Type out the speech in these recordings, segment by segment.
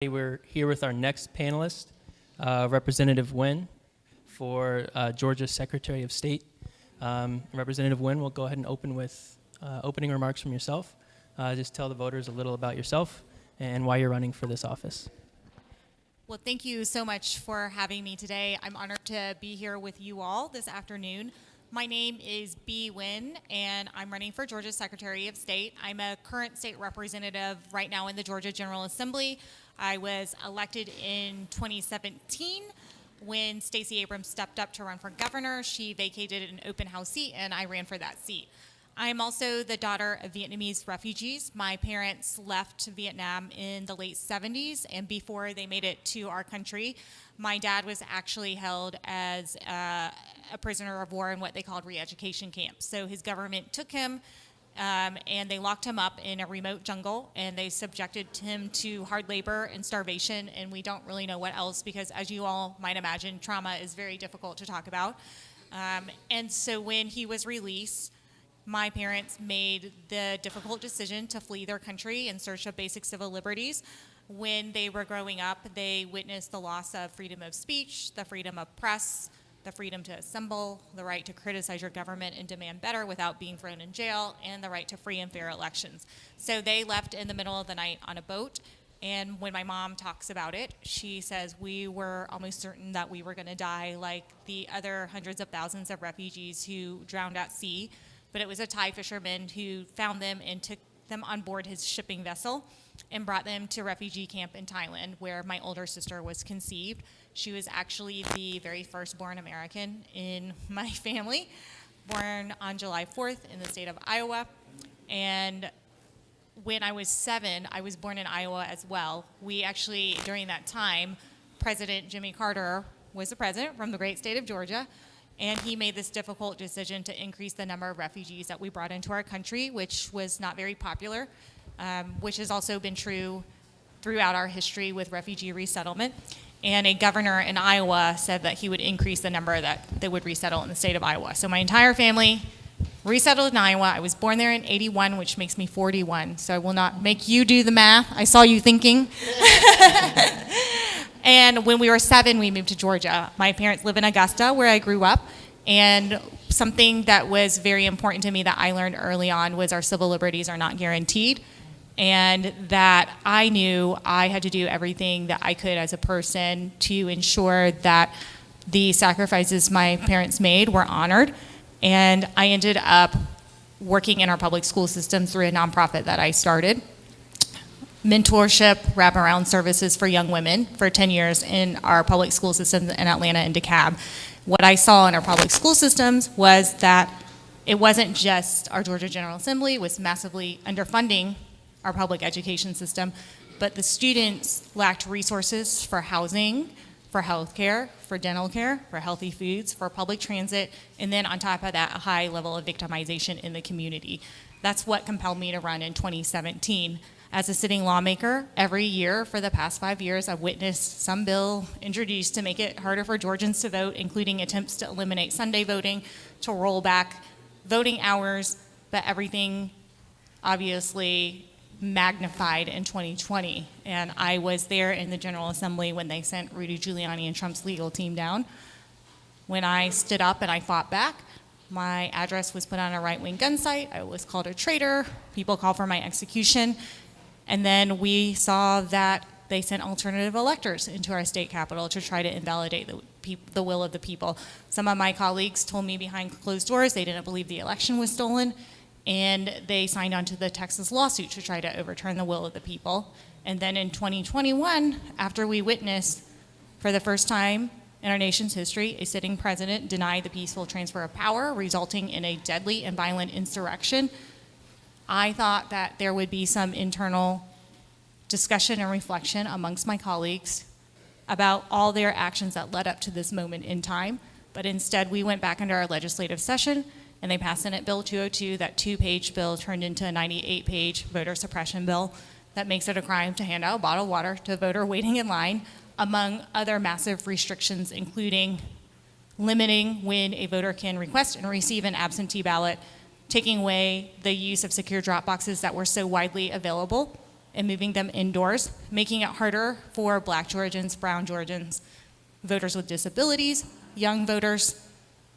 We're here with our next panelist, Representative Nguyen for Georgia Secretary of State. Representative Nguyen will go ahead and open with opening remarks from yourself. Just tell the voters a little about yourself and why you're running for this office. Well, thank you so much for having me today. I'm honored to be here with you all this afternoon. My name is B. Nguyen, and I'm running for Georgia Secretary of State. I'm a current state representative right now in the Georgia General Assembly. I was elected in 2017 when Stacey Abrams stepped up to run for governor. She vacated an open house seat, and I ran for that seat. I am also the daughter of Vietnamese refugees. My parents left Vietnam in the late 70s, and before they made it to our country, my dad was actually held as a prisoner of war in what they called re-education camps. So his government took him and they locked him up in a remote jungle, and they subjected him to hard labor and starvation, and we don't really know what else because, as you all might imagine, trauma is very difficult to talk about. And so when he was released, my parents made the difficult decision to flee their country in search of basic civil liberties. When they were growing up, they witnessed the loss of freedom of speech, the freedom of press, the freedom to assemble, the right to criticize your government and demand better without being thrown in jail, and the right to free and fair elections. So they left in the middle of the night on a boat, and when my mom talks about it, she says we were almost certain that we were going to die like the other hundreds of thousands of refugees who drowned at sea. But it was a Thai fisherman who found them and took them on board his shipping vessel and brought them to a refugee camp in Thailand, where my older sister was conceived. She was actually the very first born American in my family, born on July 4th in the state of Iowa. And when I was 7, I was born in Iowa as well. We actually, during that time, President Jimmy Carter was the president from the great state of Georgia, and he made this difficult decision to increase the number of refugees that we brought into our country, which was not very popular, which has also been true throughout our history with refugee resettlement. And a governor in Iowa said that he would increase the number that they would resettle in the state of Iowa. So my entire family resettled in Iowa. I was born there in 81, which makes me 41. So I will not make you do the math. I saw you thinking. And when we were 7, we moved to Georgia. My parents live in Augusta, where I grew up. And something that was very important to me that I learned early on was our civil liberties are not guaranteed. And that I knew I had to do everything that I could as a person to ensure that the sacrifices my parents made were honored. And I ended up working in our public school system through a nonprofit that I started. Mentorship, wraparound services for young women for 10 years in our public school systems in Atlanta and DeKalb. What I saw in our public school systems was that it wasn't just our Georgia General Assembly was massively underfunding our public education system, but the students lacked resources for housing, for health care, for dental care, for healthy foods, for public transit, and then on top of that, a high level of victimization in the community. That's what compelled me to run in 2017. As a sitting lawmaker, every year for the past 5 years, I've witnessed some bill introduced to make it harder for Georgians to vote, including attempts to eliminate Sunday voting, to roll back voting hours, but everything obviously magnified in 2020. And I was there in the General Assembly when they sent Rudy Giuliani and Trump's legal team down. When I stood up and I fought back, my address was put on a right-wing gun site. I was called a traitor. People called for my execution. And then we saw that they sent alternative electors into our state capitol to try to invalidate the will of the people. Some of my colleagues told me behind closed doors they didn't believe the election was stolen, and they signed on to the Texas lawsuit to try to overturn the will of the people. And then in 2021, after we witnessed for the first time in our nation's history, a sitting president denied the peaceful transfer of power, resulting in a deadly and violent insurrection, I thought that there would be some internal discussion and reflection amongst my colleagues about all their actions that led up to this moment in time. But instead, we went back into our legislative session, and they passed Senate Bill 202. That 2-page bill turned into a 98-page voter suppression bill that makes it a crime to hand out a bottle of water to a voter waiting in line, among other massive restrictions, including limiting when a voter can request and receive an absentee ballot, taking away the use of secure drop boxes that were so widely available and moving them indoors, making it harder for Black Georgians, Brown Georgians, voters with disabilities, young voters,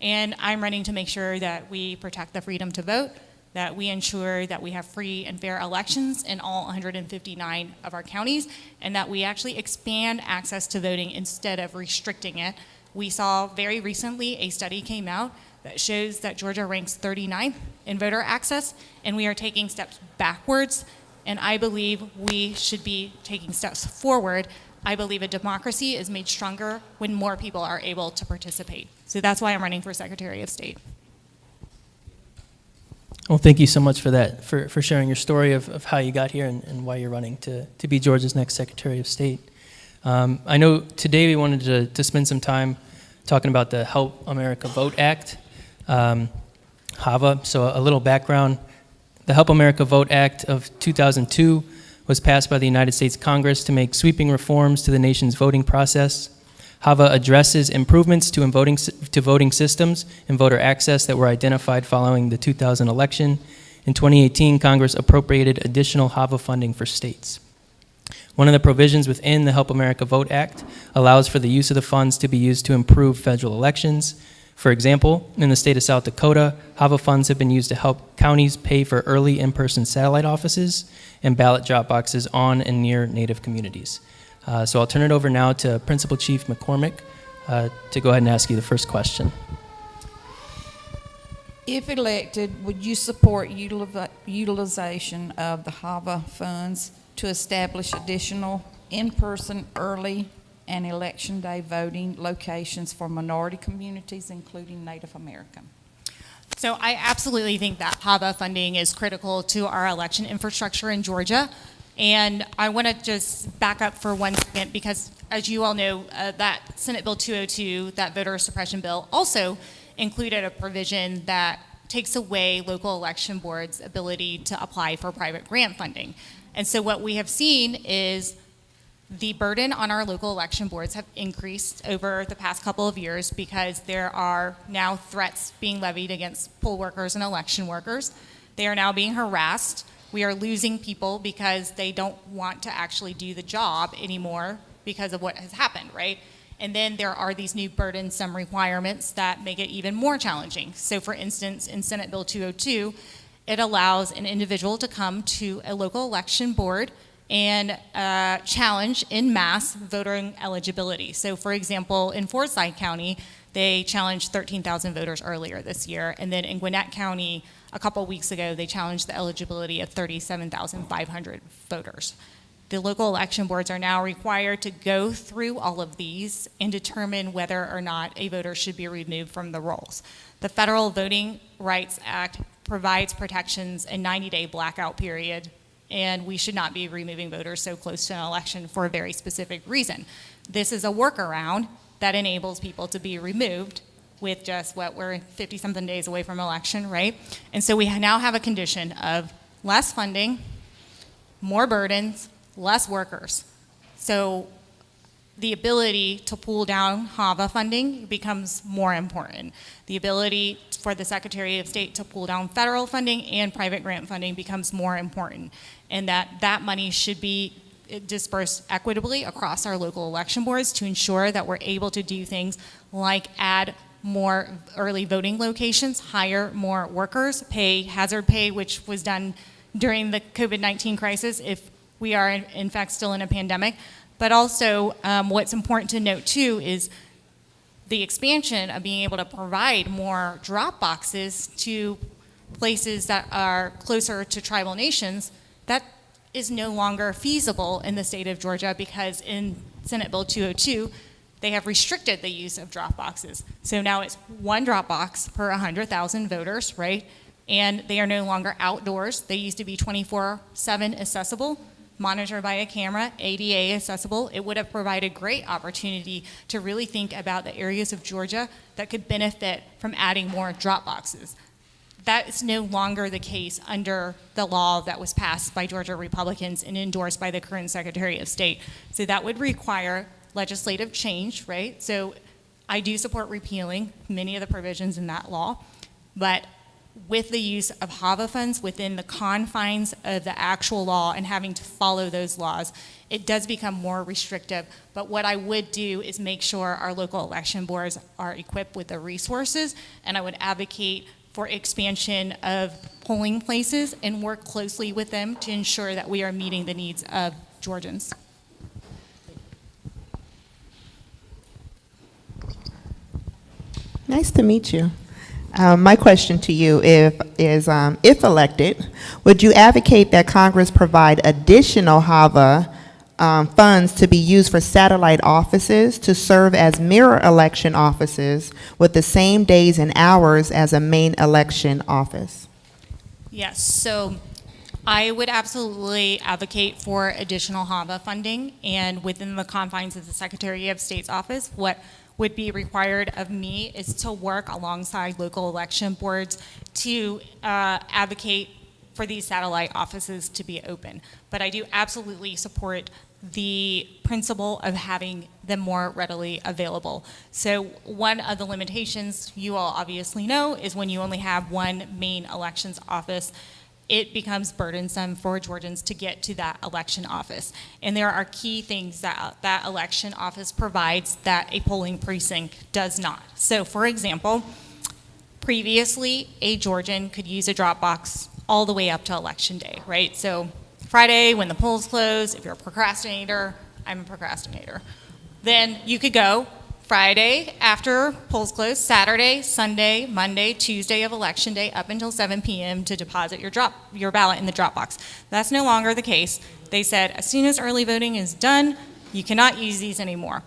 and I'm running to make sure that we protect the freedom to vote, that we ensure that we have free and fair elections in all 159 of our counties, and that we actually expand access to voting instead of restricting it. We saw very recently a study came out that shows that Georgia ranks 39th in voter access, and we are taking steps backwards, and I believe we should be taking steps forward. I believe a democracy is made stronger when more people are able to participate. So that's why I'm running for Secretary of State. Well, thank you so much for that, for sharing your story of how you got here and why you're running to be Georgia's next Secretary of State. I know today we wanted to spend some time talking about the Help America Vote Act, HAVA. So a little background. The Help America Vote Act of 2002 was passed by the United States Congress to make sweeping reforms to the nation's voting process. HAVA addresses improvements to voting systems and voter access that were identified following the 2000 election. In 2018, Congress appropriated additional HAVA funding for states. One of the provisions within the Help America Vote Act allows for the use of the funds to be used to improve federal elections. For example, in the state of South Dakota, HAVA funds have been used to help counties pay for early in-person satellite offices and ballot drop boxes on and near Native communities. So I'll turn it over now to Principal Chief McCormick to go ahead and ask you the first question. If elected, would you support utilization of the HAVA funds to establish additional in-person early and election day voting locations for minority communities, including Native American? So I absolutely think that HAVA funding is critical to our election infrastructure in Georgia. And I want to just back up for 1 second because, as you all know, that Senate Bill 202, that voter suppression bill, also included a provision that takes away local election boards' ability to apply for private grant funding. And so what we have seen is the burden on our local election boards have increased over the past couple of years because there are now threats being levied against poll workers and election workers. They are now being harassed. We are losing people because they don't want to actually do the job anymore because of what has happened, right? And then there are these new burdensome requirements that make it even more challenging. So for instance, in Senate Bill 202, it allows an individual to come to a local election board and challenge en masse voting eligibility. So for example, in Forsyth County, they challenged 13,000 voters earlier this year. And then in Gwinnett County, a couple weeks ago, they challenged the eligibility of 37,500 voters. The local election boards are now required to go through all of these and determine whether or not a voter should be removed from the rolls. The Federal Voting Rights Act provides protections a 90-day blackout period, and we should not be removing voters so close to an election for a very specific reason. This is a workaround that enables people to be removed with just what we're 50-something days away from election, right? And so we now have a condition of less funding, more burdens, less workers. So the ability to pull down HAVA funding becomes more important. The ability for the Secretary of State to pull down federal funding and private grant funding becomes more important, and that money should be dispersed equitably across our local election boards to ensure that we're able to do things like add more early voting locations, hire more workers, pay hazard pay, which was done during the COVID-19 crisis if we are in fact still in a pandemic. But also what's important to note too is the expansion of being able to provide more drop boxes to places that are closer to tribal nations. That is no longer feasible in the state of Georgia because in Senate Bill 202, they have restricted the use of drop boxes. So now it's one drop box per 100,000 voters, right? And they are no longer outdoors. They used to be 24/7 accessible, monitored by a camera, ADA accessible. It would have provided great opportunity to really think about the areas of Georgia that could benefit from adding more drop boxes. That is no longer the case under the law that was passed by Georgia Republicans and endorsed by the current Secretary of State. So that would require legislative change, right? So I do support repealing many of the provisions in that law, but with the use of HAVA funds within the confines of the actual law and having to follow those laws, it does become more restrictive. But what I would do is make sure our local election boards are equipped with the resources, and I would advocate for expansion of polling places and work closely with them to ensure that we are meeting the needs of Georgians. Nice to meet you. My question to you is, if elected, would you advocate that Congress provide additional HAVA funds to be used for satellite offices to serve as mirror election offices with the same days and hours as a main election office? Yes, so I would absolutely advocate for additional HAVA funding, and within the confines of the Secretary of State's office, what would be required of me is to work alongside local election boards to advocate for these satellite offices to be open. But I do absolutely support the principle of having them more readily available. So one of the limitations you all obviously know is when you only have one main elections office, it becomes burdensome for Georgians to get to that election office. And there are key things that that election office provides that a polling precinct does not. So for example, previously a Georgian could use a drop box all the way up to election day, right? So Friday when the polls close, if you're a procrastinator, I'm a procrastinator, then you could go Friday after polls close, Saturday, Sunday, Monday, Tuesday of election day up until 7 p.m. to deposit your ballot in the drop box. That's no longer the case. They said as soon as early voting is done, you cannot use these anymore.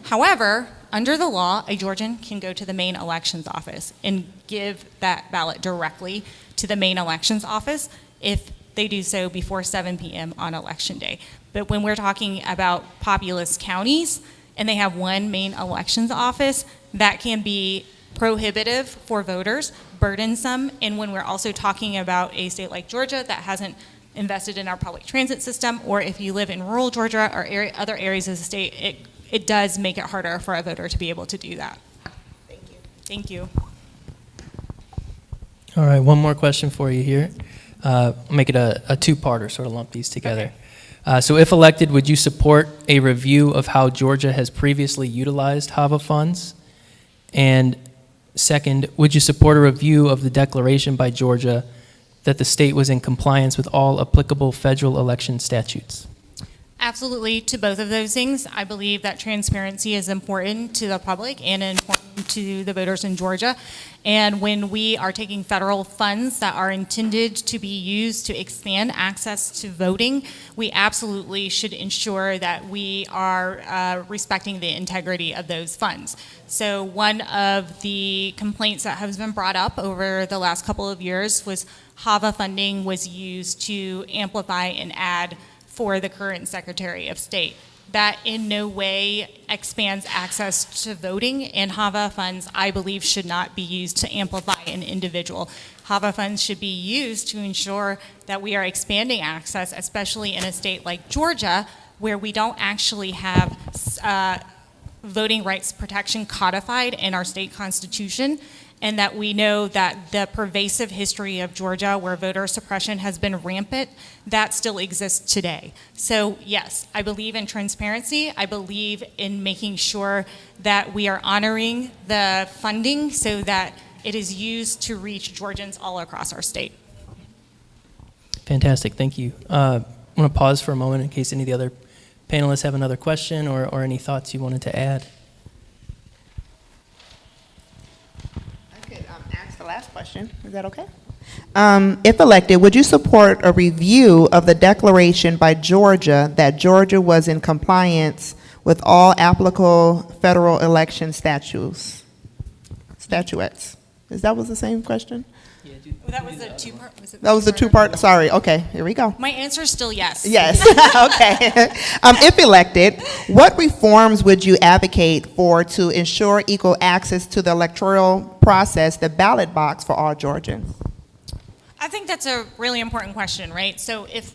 However, under the law, a Georgian can go to the main elections office and give that ballot directly to the main elections office if they do so before 7 p.m. on election day. But when we're talking about populous counties, and they have one main elections office, that can be prohibitive for voters, burdensome, and when we're also talking about a state like Georgia that hasn't invested in our public transit system, or if you live in rural Georgia or other areas of the state, it does make it harder for a voter to be able to do that. Thank you. Thank you. All right, one more question for you here. I'll make it a two-parter, sort of lump these together. Okay. So if elected, would you support a review of how Georgia has previously utilized HAVA funds? And second, would you support a review of the declaration by Georgia that the state was in compliance with all applicable federal election statutes? Absolutely to both of those things. I believe that transparency is important to the public and important to the voters in Georgia. And when we are taking federal funds that are intended to be used to expand access to voting, we absolutely should ensure that we are respecting the integrity of those funds. So one of the complaints that has been brought up over the last couple of years was HAVA funding was used to amplify an ad for the current Secretary of State. That in no way expands access to voting, and HAVA funds, I believe, should not be used to amplify an individual. HAVA funds should be used to ensure that we are expanding access, especially in a state like Georgia, where we don't actually have voting rights protection codified in our state constitution, and that we know that the pervasive history of Georgia, where voter suppression has been rampant, that still exists today. So yes, I believe in transparency. I believe in making sure that we are honoring the funding so that it is used to reach Georgians all across our state. Fantastic, thank you. I want to pause for a moment in case any of the other panelists have another question or any thoughts you wanted to add. Ask the last question. Is that okay? If elected, would you support a review of the declaration by Georgia that Georgia was in compliance with all applicable federal election statutes? Is that was the same question? Well, that was a two-part. That was a two-part. Sorry. Okay. Here we go. My answer is still yes. Yes. Okay. If elected, what reforms would you advocate for to ensure equal access to the electoral process, the ballot box for all Georgians? I think that's a really important question, right? So if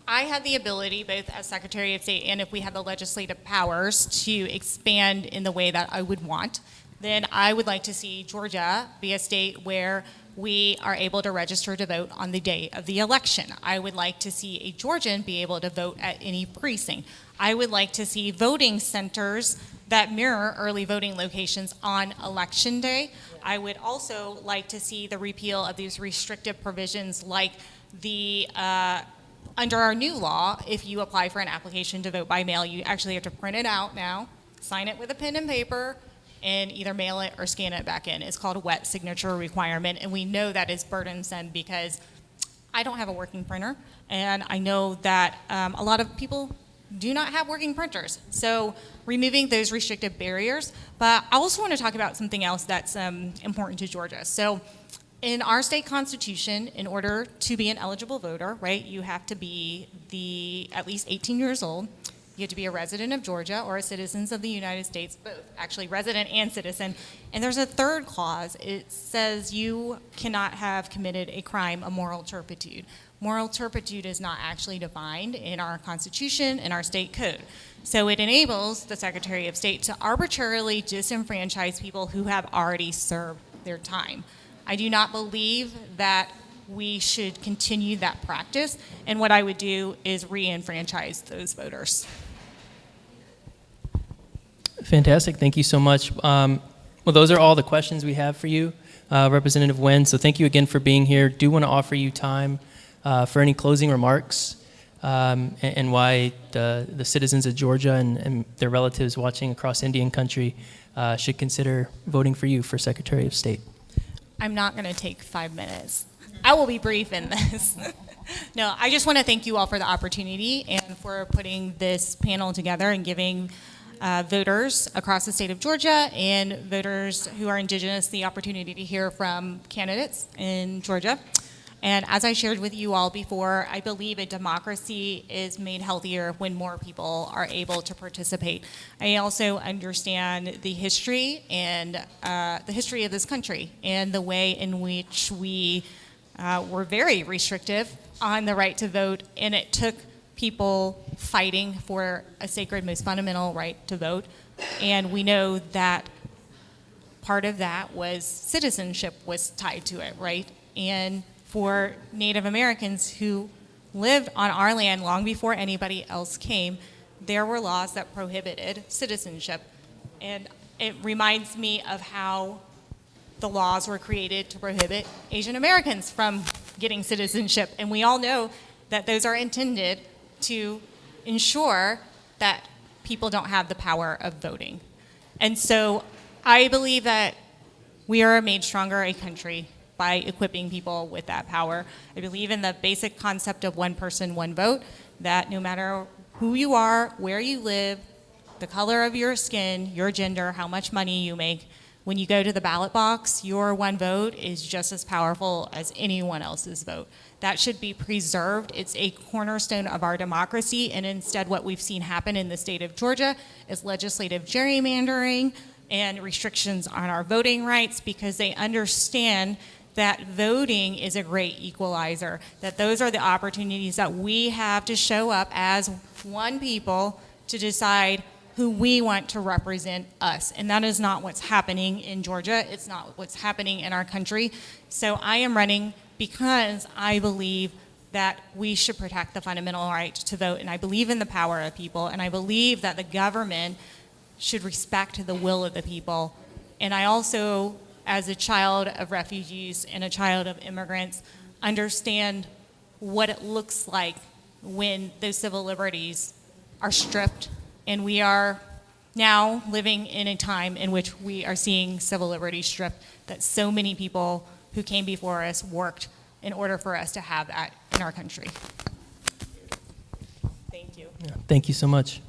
I had the ability, both as Secretary of State and if we had the legislative powers to expand in the way that I would want, then I would like to see Georgia be a state where we are able to register to vote on the day of the election. I would like to see a Georgian be able to vote at any precinct. I would like to see voting centers that mirror early voting locations on election day. I would also like to see the repeal of these restrictive provisions like the under our new law, if you apply for an application to vote by mail, you actually have to print it out now, sign it with a pen and paper, and either mail it or scan it back in. It's called a wet signature requirement, and we know that is burdensome because I don't have a working printer, and I know that a lot of people do not have working printers. So removing those restrictive barriers, but I also want to talk about something else that's important to Georgia. So in our state constitution, in order to be an eligible voter, right, you have to be at least 18 years old. You have to be a resident of Georgia or a citizen of the United States, both, actually resident and citizen. And there's a third clause. It says you cannot have committed a crime of moral turpitude. Moral turpitude is not actually defined in our Constitution and our state code. So it enables the Secretary of State to arbitrarily disenfranchise people who have already served their time. I do not believe that we should continue that practice, and what I would do is re-enfranchise those voters. Fantastic. Thank you so much. Well, those are all the questions we have for you, Representative Nguyen. So thank you again for being here. Do want to offer you time for any closing remarks and why the citizens of Georgia and their relatives watching across Indian country should consider voting for you for Secretary of State. I'm not going to take 5 minutes. I will be brief in this. No, I just want to thank you all for the opportunity and for putting this panel together and giving voters across the state of Georgia and voters who are Indigenous the opportunity to hear from candidates in Georgia. And as I shared with you all before, I believe a democracy is made healthier when more people are able to participate. I also understand the history and the history of this country and the way in which we were very restrictive on the right to vote, and it took people fighting for a sacred, most fundamental right to vote. And we know that part of that was citizenship was tied to it, right? And for Native Americans who lived on our land long before anybody else came, there were laws that prohibited citizenship. And it reminds me of how the laws were created to prohibit Asian Americans from getting citizenship. And we all know that those are intended to ensure that people don't have the power of voting. And so I believe that we are made stronger a country by equipping people with that power. I believe in the basic concept of one person, one vote, that no matter who you are, where you live, the color of your skin, your gender, how much money you make, when you go to the ballot box, your one vote is just as powerful as anyone else's vote. That should be preserved. It's a cornerstone of our democracy, and instead what we've seen happen in the state of Georgia is legislative gerrymandering and restrictions on our voting rights because they understand that voting is a great equalizer, that those are the opportunities that we have to show up as one people to decide who we want to represent us. And that is not what's happening in Georgia. It's not what's happening in our country. So I am running because I believe that we should protect the fundamental right to vote, and I believe in the power of people, and I believe that the government should respect the will of the people. And I also, as a child of refugees and a child of immigrants, understand what it looks like when those civil liberties are stripped. And we are now living in a time in which we are seeing civil liberties stripped, that so many people who came before us worked in order for us to have that in our country. Thank you. Yeah, thank you so much.